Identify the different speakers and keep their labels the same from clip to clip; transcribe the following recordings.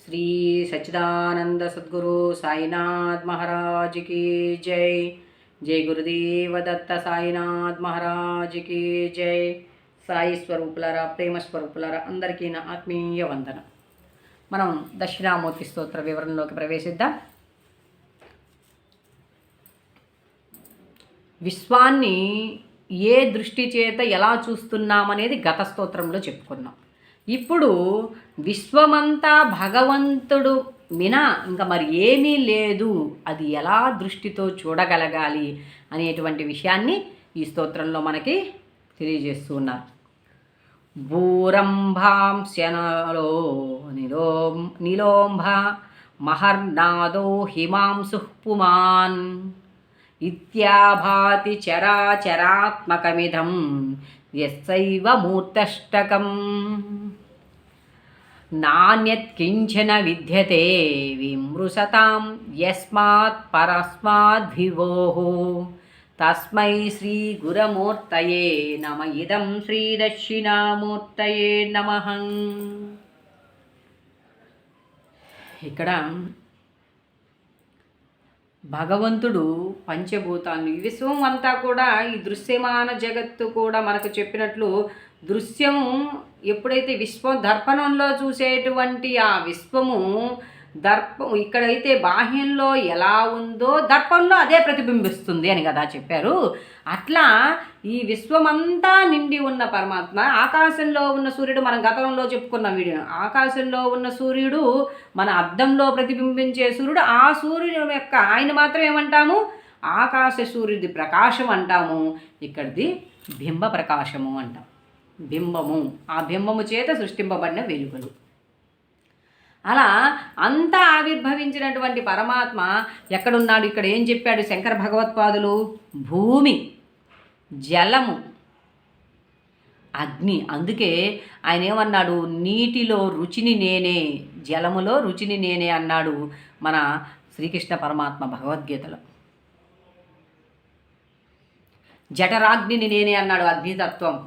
Speaker 1: శ్రీ సచ్చిదానంద సద్గురు సాయినాథ్ మహారాజ్ की జై. జై గురుదేవ దత్త సాయినాథ్ మహారాజ్ की జై. సాయి స్వరూపులారా, ప్రేమ స్వరూపులారా, అందరికీ నా ఆత్మీయ వందనం. మనం దక్షిణామూర్తి స్తోత్ర వివరణలోకి ప్రవేశిద్దాం. విశ్వాన్ని ఏ దృష్టి చేత ఎలా చూస్తున్నామనేది గత స్తోత్రంలో చెప్పుకున్నాం. ఇప్పుడు విశ్వమంతా భగవంతుడు మినా ఇంకా మరి ఏమీ లేదు, అది ఎలా దృష్టితో చూడగలగాలి అనేటువంటి విషయాన్ని ఈ స్తోత్రంలో మనకి తెలియజేస్తూ ఉన్నారు. భూరంభాంశనలో నిలోంభ మహర్నాదో హిమాంసు పుమాన్ ఇత్యాభాతి చరాచరాత్మకమిదం యస్సైవ మూర్తష్టకం నాణ్యత్కించన విద్యతే విమృశతాం యస్మాత్ పరస్మాద్వివోః తస్మై శ్రీ గురమూర్తయే నమ. ఇదం శ్రీ దక్షిణామూర్తయే నమః. ఇక్కడ భగవంతుడు పంచభూతాలను, ఈ విశ్వం అంతా కూడా, ఈ దృశ్యమాన జగత్తు కూడా మనకు చెప్పినట్లు దృశ్యం ఎప్పుడైతే విశ్వం దర్పణంలో చూసేటువంటి ఆ విశ్వము ఇక్కడైతే బాహ్యంలో ఎలా ఉందో దర్పంలో అదే ప్రతిబింబిస్తుంది అని కదా చెప్పారు. అట్లా ఈ విశ్వమంతా నిండి ఉన్న పరమాత్మ, ఆకాశంలో ఉన్న సూర్యుడు, మనం గతంలో చెప్పుకున్న వీడియో, ఆకాశంలో ఉన్న సూర్యుడు మన అద్దంలో ప్రతిబింబించే సూర్యుడు, ఆ సూర్యుడు యొక్క ఆయన మాత్రం ఏమంటాము, ఆకాశ సూర్యుడి ప్రకాశం అంటాము. ఇక్కడిది బింబ ప్రకాశము అంటాం. బింబము, ఆ బింబము చేత సృష్టింపబడిన వెలుగులు. అలా అంతా ఆవిర్భవించినటువంటి పరమాత్మ ఎక్కడున్నాడు? ఇక్కడ ఏం చెప్పాడు శంకర భగవత్పాదులు? భూమి, జలము, అగ్ని. అందుకే ఆయన ఏమన్నాడు? నీటిలో రుచిని నేనే, జలములో రుచిని నేనే అన్నాడు మన శ్రీకృష్ణ పరమాత్మ భగవద్గీతలో. జఠరాగ్నిని నేనే అన్నాడు, అగ్నితత్వం.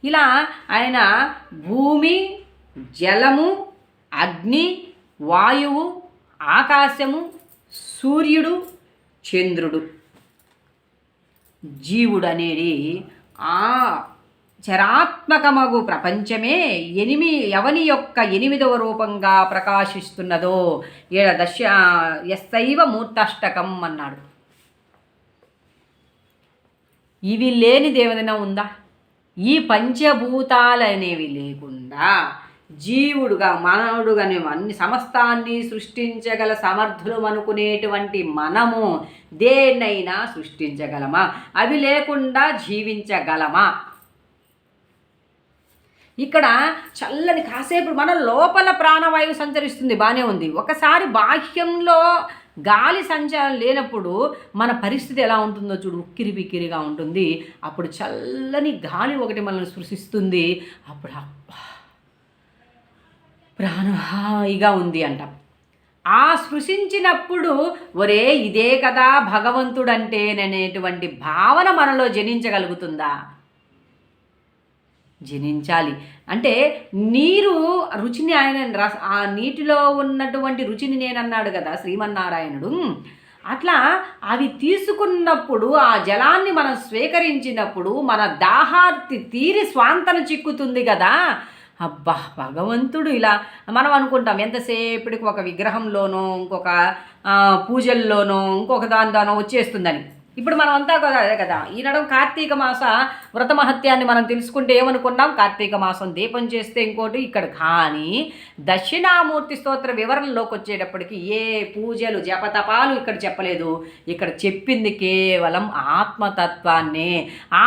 Speaker 1: ఇలా ఆయన భూమి, జలము, అగ్ని, వాయువు, ఆకాశము, సూర్యుడు, చంద్రుడు, జీవుడు అనేది ఆ చరాత్మకమగు ప్రపంచమే ఎవని యొక్క 8వ రూపంగా ప్రకాశిస్తున్నదో యస్సైవ మూర్తష్టకం అన్నాడు. ఇవి లేని దేవదన ఉందా? ఈ పంచభూతాలనేవి లేకుండా జీవుడుగా, మానవుడుగానే అన్ని సమస్తాన్ని సృష్టించగల సమర్థులు అనుకునేటువంటి మనము దేన్నైనా సృష్టించగలమా? అవి లేకుండా జీవించగలమా? ఇక్కడ చల్లని కాసేపు మన లోపల ప్రాణవాయువు సంచరిస్తుంది, బాగానే ఉంది. ఒకసారి బాహ్యంలో గాలి సంచారం లేనప్పుడు మన పరిస్థితి ఎలా ఉంటుందో చూడు, ఉక్కిరి బిక్కిరిగా ఉంటుంది. అప్పుడు చల్లని గాలి ఒకటి మనల్ని స్పృశిస్తుంది. అప్పుడు ప్రాణం హాయిగా ఉంది అంటాం. ఆ స్పృశించినప్పుడు ఒరే ఇదే కదా భగవంతుడంటే అనేటువంటి భావన మనలో జనించగలుగుతుందా? జనించాలి. అంటే నీరు రుచిని ఆయన ఆ నీటిలో ఉన్నటువంటి రుచిని నేనన్నాడు కదా శ్రీమన్నారాయణుడు. అట్లా అవి తీసుకున్నప్పుడు, ఆ జలాన్ని మనం స్వీకరించినప్పుడు మన దాహార్తి తీరి స్వాంతన చిక్కుతుంది కదా. అబ్బా భగవంతుడు ఇలా మనం అనుకుంటాం ఎంతసేపటికి ఒక విగ్రహంలోనో, ఇంకొక పూజల్లోనో, ఇంకొక దానిలోనో వచ్చేస్తుందని. ఇప్పుడు మనం అంతా కదా అదే కదా. ఈనడం కార్తీక మాస వ్రత మహత్యాన్ని మనం తెలుసుకుంటే ఏమనుకున్నాం? కార్తీక మాసం దీపం చేస్తే ఇంకోటి. ఇక్కడ కానీ దక్షిణామూర్తి స్తోత్ర వివరణలోకి వచ్చేటప్పటికి ఏ పూజలు జపతపాలు ఇక్కడ చెప్పలేదు. ఇక్కడ చెప్పింది కేవలం ఆత్మతత్వాన్నే.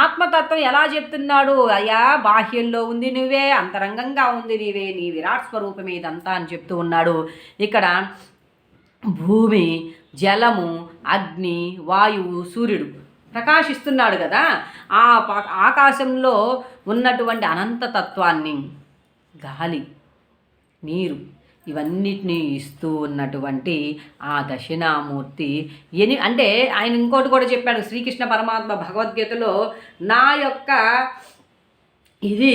Speaker 1: ఆత్మతత్వం ఎలా చెప్తున్నాడు? అయ్యా బాహ్యంలో ఉంది నువ్వే, అంతరంగంగా ఉంది నీవే, నీ విరాట్ స్వరూపమే ఇదంతా అని చెప్తూ ఉన్నాడు. ఇక్కడ భూమి, జలము, అగ్ని, వాయువు, సూర్యుడు ప్రకాశిస్తున్నాడు కదా. ఆ ఆకాశంలో ఉన్నటువంటి అనంతతత్వాన్ని, గాలి, నీరు, ఇవన్నిటినీ ఇస్తూ ఉన్నటువంటి ఆ దక్షిణామూర్తి అంటే ఆయన ఇంకోటి కూడా చెప్పాడు శ్రీకృష్ణ పరమాత్మ భగవద్గీతలో, నా యొక్క ఇది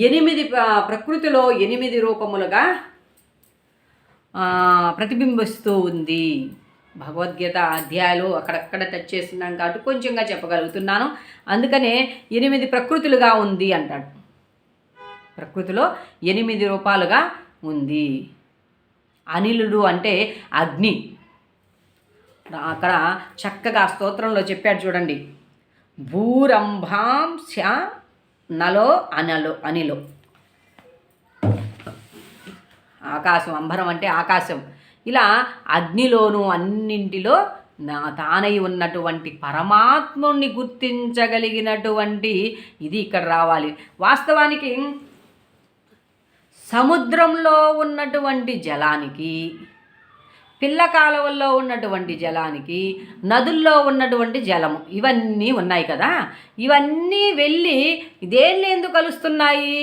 Speaker 1: 8 ప్రకృతిలో 8 రూపములుగా ప్రతిబింబిస్తూ ఉంది. భగవద్గీత అధ్యాయాలు అక్కడక్కడ టచ్ చేస్తున్నాం కాబట్టి కొంచెంగా చెప్పగలుగుతున్నాను. అందుకనే 8 ప్రకృతులుగా ఉంది అంటాడు. ప్రకృతిలో 8 రూపాలుగా ఉంది. అనిలుడు అంటే అగ్ని. అక్కడ చక్కగా స్తోత్రంలో చెప్పాడు చూడండి. భూరంభాంశ నలో అనిలో. ఆకాశం, అంబరం అంటే ఆకాశం. ఇలా అగ్నిలోను అన్నింటిలో తానై ఉన్నటువంటి పరమాత్ముని గుర్తించగలిగినటువంటి ఇది ఇక్కడ రావాలి. వాస్తవానికి సముద్రంలో ఉన్నటువంటి జలానికి, పిల్ల కాలువల్లో ఉన్నటువంటి జలానికి, నదుల్లో ఉన్నటువంటి జలము ఇవన్నీ ఉన్నాయి కదా. ఇవన్నీ వెళ్ళి దేన్ని ఎందుకు కలుస్తున్నాయి?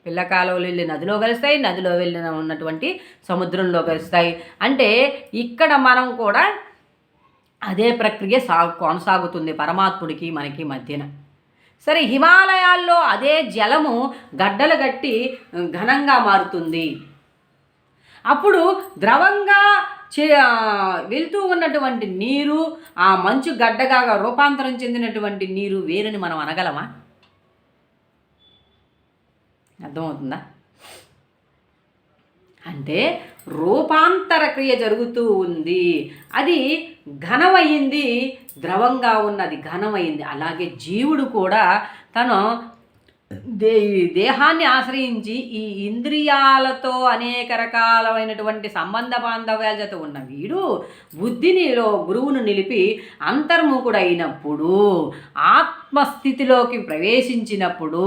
Speaker 1: పిల్ల కాలువలు వెళ్ళి నదిలో కలుస్తాయి, నదిలో వెళ్ళిన ఉన్నటువంటి సముద్రంలో కలుస్తాయి. అంటే ఇక్కడ మనం కూడా అదే ప్రక్రియ కొనసాగుతుంది పరమాత్ముడికి మనకి మధ్యన. సరే, హిమాలయాల్లో అదే జలము గడ్డలు గట్టి ఘనంగా మారుతుంది. అప్పుడు ద్రవంగా వెళ్తూ ఉన్నటువంటి నీరు ఆ మంచు గడ్డగా రూపాంతరం చెందినటువంటి నీరు వేరని మనం అనగలమా? అర్థమవుతుందా? అంటే రూపాంతర క్రియ జరుగుతూ ఉంది. అది ఘనమైంది, ద్రవంగా ఉన్నది ఘనమైంది. అలాగే జీవుడు కూడా తను దేహాన్ని ఆశ్రయించి ఈ ఇంద్రియాలతో అనేక రకాలైనటువంటి సంబంధ బాంధవ్యాలతో ఉన్న వీడు బుద్ధినిలో గురువును నిలిపి అంతర్ముఖుడైనప్పుడు, ఆత్మస్థితిలోకి ప్రవేశించినప్పుడు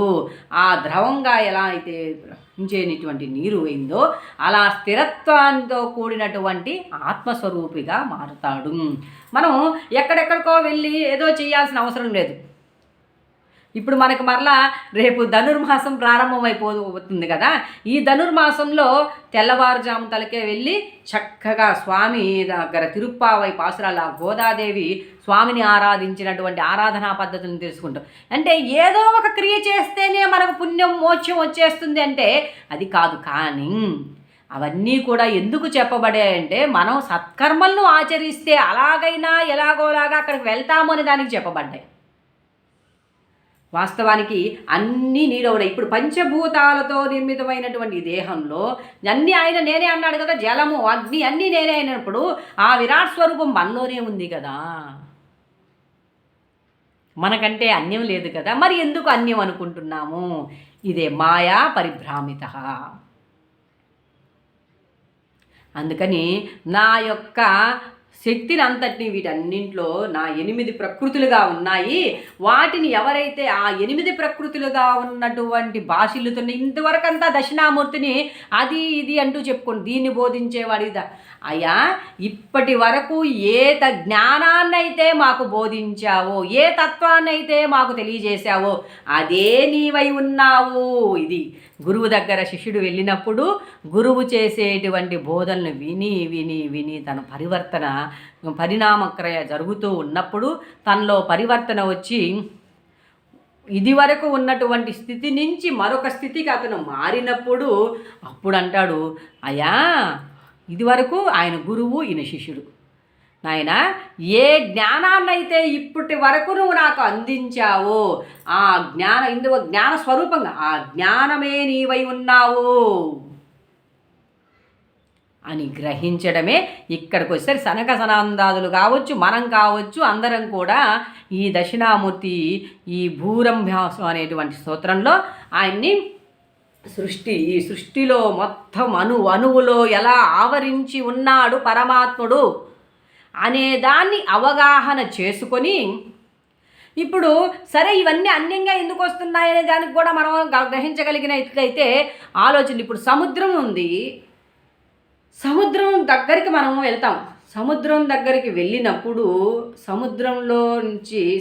Speaker 1: ఆ ద్రవంగా ఎలా అయితే ప్రవహించేటువంటి నీరు అయిందో అలా స్థిరత్వంతో కూడినటువంటి ఆత్మస్వరూపిగా మారుతాడు. మనం ఎక్కడెక్కడికో వెళ్ళి ఏదో చేయాల్సిన అవసరం లేదు. ఇప్పుడు మనకు మరలా రేపు ధనుర్మాసం ప్రారంభమైపోతుంది కదా. ఈ ధనుర్మాసంలో తెల్లవారుజాము తలకే వెళ్ళి చక్కగా స్వామి దగ్గర తిరుప్పావై పాసురాల గోదాదేవి స్వామిని ఆరాధించినటువంటి ఆరాధనా పద్ధతులను తెలుసుకుంటాం. అంటే ఏదో ఒక క్రియ చేస్తేనే మనకు పుణ్యం మోక్షం వచ్చేస్తుంది అంటే అది కాదు. కానీ అవన్నీ కూడా ఎందుకు చెప్పబడాయంటే మనం సత్కర్మలను ఆచరిస్తే అలాగైనా ఎలాగోలాగా అక్కడికి వెళ్తాము అని దానికి చెప్పబడ్డాయి. వాస్తవానికి అన్నీ నీడవుడే. ఇప్పుడు పంచభూతాలతో నిర్మితమైనటువంటి దేహంలో అన్నీ ఆయన నేనే అన్నాడు కదా. జలము, అగ్ని అన్నీ నేనే అయినప్పుడు ఆ విరాట్ స్వరూపం మనలోనే ఉంది కదా. మనకంటే అన్యం లేదు కదా. మరి ఎందుకు అన్యం అనుకుంటున్నాము? ఇదే మాయా పరిభ్రామిత. అందుకని నా యొక్క శక్తిని అంతటిని వీటన్నింటిలో నా 8 ప్రకృతులుగా ఉన్నాయి. వాటిని ఎవరైతే ఆ 8 ప్రకృతులుగా ఉన్నటువంటి భాషలుతున్న ఇంతవరకంతా దక్షిణామూర్తిని అది ఇది అంటూ చెప్పుకోండి. దీన్ని బోధించేవాడి అయ్యా, ఇప్పటి వరకు ఏ జ్ఞానాన్నైతే మాకు బోధించావో, ఏ తత్వాన్నైతే మాకు తెలియజేశావో అదే నీవై ఉన్నావు. ఇది గురువు దగ్గర శిష్యుడు వెళ్ళినప్పుడు గురువు చేసేటువంటి బోధనలు విని విని విని తన పరిణామక్రియ జరుగుతూ ఉన్నప్పుడు తనలో పరివర్తన వచ్చి ఇది వరకు ఉన్నటువంటి స్థితి నుంచి మరొక స్థితికి అతను మారినప్పుడు అప్పుడు అంటాడు, అయ్యా ఇది వరకు ఆయన గురువు, ఈయన శిష్యుడు. నాయన, ఏ జ్ఞానాన్నైతే ఇప్పటి వరకు నువ్వు నాకు అందించావో ఆ జ్ఞాన స్వరూపంగా ఆ జ్ఞానమే నీవై ఉన్నావు అని గ్రహించడమే ఇక్కడికి వచ్చేసరి సనక సనందాదులు కావచ్చు, మనం కావచ్చు, అందరం కూడా ఈ దక్షిణామూర్తి ఈ భూరంభ్యాసం అనేటువంటి స్తోత్రంలో ఆయన్ని ఈ సృష్టిలో మొత్తం అణువులో ఎలా ఆవరించి ఉన్నాడు పరమాత్ముడు అనేదాన్ని అవగాహన చేసుకొని ఇప్పుడు సరే ఇవన్నీ అన్యంగా ఎందుకు వస్తున్నాయనే దానికి కూడా మనం గ్రహించగలిగినట్లయితే ఆలోచన. ఇప్పుడు సముద్రం ఉంది, సముద్రం దగ్గరికి మనం వెళ్తాం. సముద్రం దగ్గరికి వెళ్ళినప్పుడు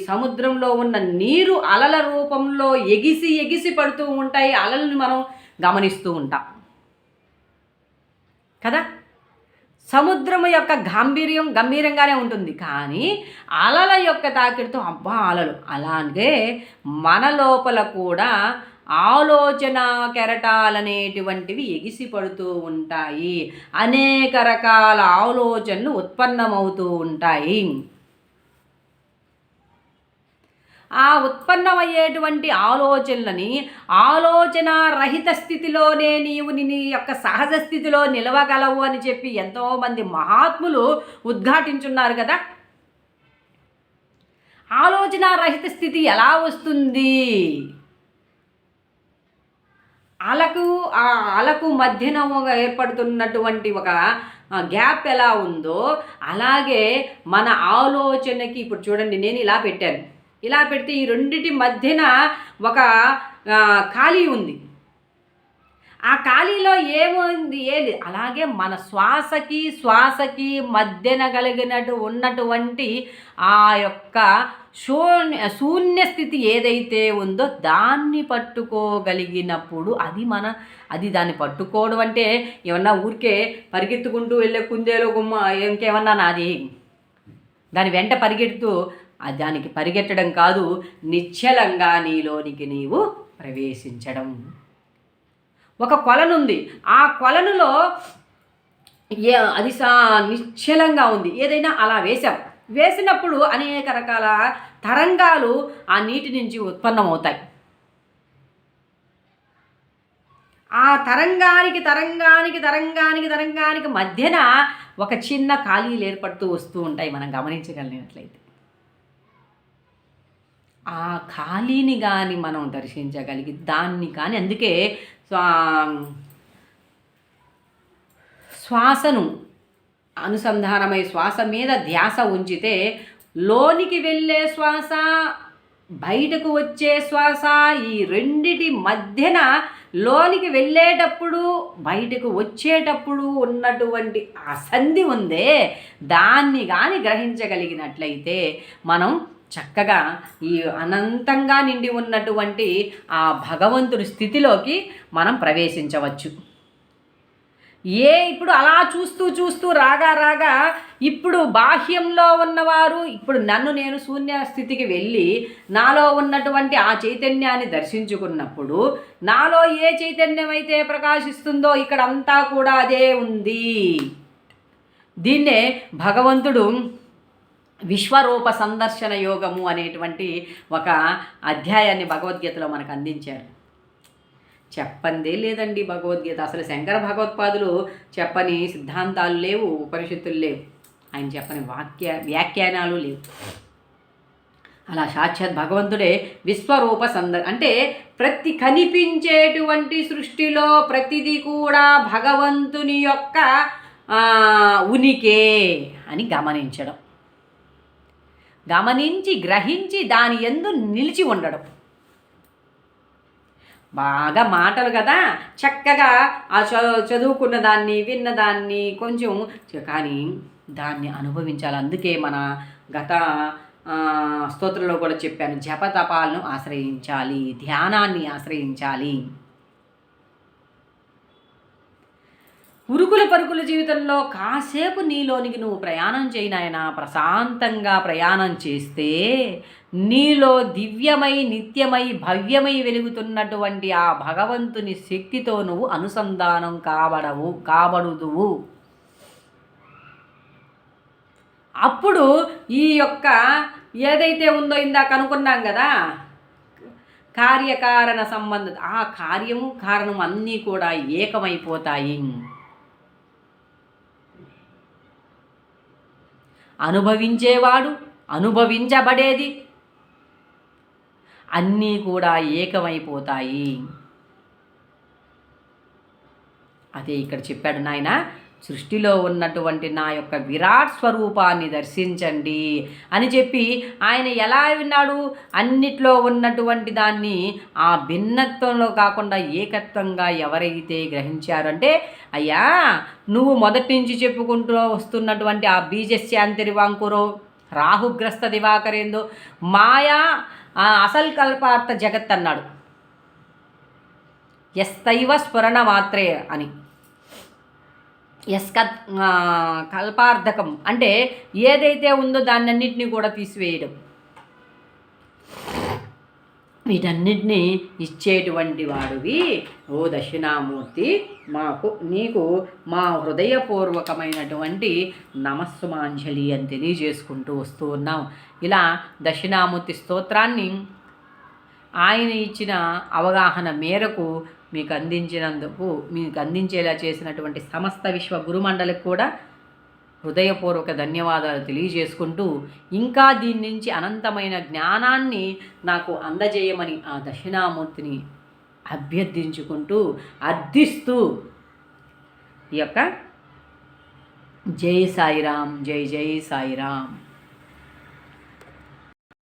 Speaker 1: సముద్రంలో ఉన్న నీరు అలల రూపంలో ఎగిసి పడుతూ ఉంటాయి. అలలను మనం గమనిస్తూ ఉంటాం కదా. సముద్రం యొక్క గంభీరంగానే ఉంటుంది, కానీ అలల యొక్క తాకిడితో అబ్బా అలలు. అలాగే మన లోపల కూడా ఆలోచన కెరటాలనేటువంటివి ఎగిసిపడుతూ ఉంటాయి. అనేక రకాల ఆలోచనలు ఉత్పన్నమవుతూ ఉంటాయి. ఆ ఉత్పన్నమయ్యేటువంటి ఆలోచనలని ఆలోచన రహిత స్థితిలోనే నీవు నీ యొక్క సహజ స్థితిలో నిలవగలవు అని చెప్పి ఎంతోమంది మహాత్ములు ఉద్ఘాటించున్నారు కదా. ఆలోచన రహిత స్థితి ఎలా వస్తుంది? ఆ అలకు మధ్యన ఏర్పడుతున్నటువంటి ఒక గ్యాప్ ఎలా ఉందో అలాగే మన ఆలోచనకి ఇప్పుడు చూడండి, నేను ఇలా పెట్టాను. ఇలా పెడితే ఈ రెండిటి మధ్యన ఒక ఖాళీ ఉంది. ఆ ఖాళీలో ఏది అలాగే మన శ్వాసకి మధ్యన ఉన్నటువంటి ఆ యొక్క శూన్య స్థితి ఏదైతే ఉందో దాన్ని పట్టుకోగలిగినప్పుడు అది దాన్ని పట్టుకోవడం అంటే ఏమన్నా ఊరికే పరిగెత్తుకుంటూ వెళ్ళే కుందేలో గుమ్మ ఇంకేమన్నా నాది దాని వెంట పరిగెడుతూ దానికి పరిగెట్టడం కాదు, నిశ్చలంగా నీలోనికి నీవు ప్రవేశించడం. ఒక కొలనుంది, ఆ కొలనులో అది నిశ్చలంగా ఉంది. ఏదైనా అలా వేసినప్పుడు అనేక రకాల తరంగాలు ఆ నీటి నుంచి ఉత్పన్నమవుతాయి. ఆ తరంగానికి మధ్యన ఒక చిన్న ఖాళీలు ఏర్పడుతూ వస్తూ ఉంటాయి. మనం గమనించగలిగినట్లయితే ఆ ఖాళీని కానీ మనం దర్శించగలిగి దాన్ని కానీ, అందుకే శ్వాసను అనుసంధానమై శ్వాస మీద ధ్యాస ఉంచితే లోనికి వెళ్ళే శ్వాస, బయటకు వచ్చే శ్వాస, ఈ రెండిటి మధ్యన లోనికి వెళ్ళేటప్పుడు బయటకు వచ్చేటప్పుడు ఉన్నటువంటి ఆ సంధి ఉందే, దాన్ని కానీ గ్రహించగలిగినట్లయితే మనం చక్కగా ఈ అనంతంగా నిండి ఉన్నటువంటి ఆ భగవంతుడి స్థితిలోకి మనం ప్రవేశించవచ్చు. ఇప్పుడు అలా చూస్తూ రాగా ఇప్పుడు బాహ్యంలో ఉన్నవారు ఇప్పుడు నేను శూన్య స్థితికి వెళ్ళి నాలో ఉన్నటువంటి ఆ చైతన్యాన్ని దర్శించుకున్నప్పుడు నాలో ఏ చైతన్యం అయితే ప్రకాశిస్తుందో ఇక్కడ అంతా కూడా అదే ఉంది. దీన్నే భగవంతుడు విశ్వరూప సందర్శన యోగము అనేటువంటి ఒక అధ్యాయాన్ని భగవద్గీతలో మనకు అందించారు. చెప్పందే లేదండి భగవద్గీత. అసలు శంకర భగవత్పాదులు చెప్పని సిద్ధాంతాలు లేవు, ఉపనిషత్తులు లేవు, ఆయన చెప్పని వ్యాఖ్యానాలు లేవు. అలా సాక్షాత్ భగవంతుడే విశ్వరూప అంటే ప్రతి కనిపించేటువంటి సృష్టిలో ప్రతిదీ కూడా భగవంతుని యొక్క ఉనికే అని గమనించి గ్రహించి దాని యందు నిలిచి ఉండడం. బాగా మాటలు కదా, చక్కగా ఆ చదువుకున్న దాన్ని విన్నదాన్ని కొంచెం కానీ దాన్ని అనుభవించాలి. అందుకే మన గత స్తోత్రంలో కూడా చెప్పాను, జపతపాలను ఆశ్రయించాలి, ధ్యానాన్ని ఆశ్రయించాలి. ఉరుకుల పరుగుల జీవితంలో కాసేపు నీలోనికి నువ్వు ప్రయాణం చేయనాయనా. ప్రశాంతంగా ప్రయాణం చేస్తే నీలో దివ్యమై నిత్యమై భవ్యమై వెలుగుతున్నటువంటి ఆ భగవంతుని శక్తితో నువ్వు అనుసంధానం కాబడుదువు. అప్పుడు ఈ యొక్క ఏదైతే ఉందో ఇందాక అనుకున్నాం కదా, కార్యకారణ సంబంధం, ఆ కార్యము కారణం అన్నీ కూడా ఏకమైపోతాయి. అనుభవించేవాడు, అనుభవించబడేది అన్నీ కూడా ఏకమైపోతాయి. అదే ఇక్కడ చెప్పాడు నాయన, సృష్టిలో ఉన్నటువంటి నా యొక్క విరాట్ స్వరూపాన్ని దర్శించండి అని చెప్పి ఆయన ఎలా విన్నాడు? అన్నిట్లో ఉన్నటువంటి దాన్ని ఆ భిన్నత్వంలో కాకుండా ఏకత్వంగా ఎవరైతే గ్రహించారంటే, అయ్యా నువ్వు మొదటి నుంచి చెప్పుకుంటూ వస్తున్నటువంటి ఆ బీజశాంతిరివాంకురో రాహుగ్రస్త దివాకరేందో మాయా అసల్ కల్పార్థ జగత్ అన్నాడు. ఎస్తైవ స్ఫురణ మాత్రే అని. కల్పార్థకం అంటే ఏదైతే ఉందో దాన్నన్నింటినీ కూడా తీసివేయడం. వీటన్నిటినీ ఇచ్చేటువంటి వాడివి ఓ దక్షిణామూర్తి, నీకు మా హృదయపూర్వకమైనటువంటి నమస్సుమాంజలి అని తెలియజేసుకుంటూ వస్తూ ఉన్నాం. ఇలా దక్షిణామూర్తి స్తోత్రాన్ని ఆయన ఇచ్చిన అవగాహన మేరకు మీకు అందించేలా చేసినటువంటి సమస్త విశ్వ గురుమండలికి కూడా హృదయపూర్వక ధన్యవాదాలు తెలియజేసుకుంటూ, ఇంకా దీని నుంచి అనంతమైన జ్ఞానాన్ని నాకు అందజేయమని ఆ దక్షిణామూర్తిని అర్థిస్తూ ఈ యొక్క జై సాయిరాం, జై జై సాయిరాం.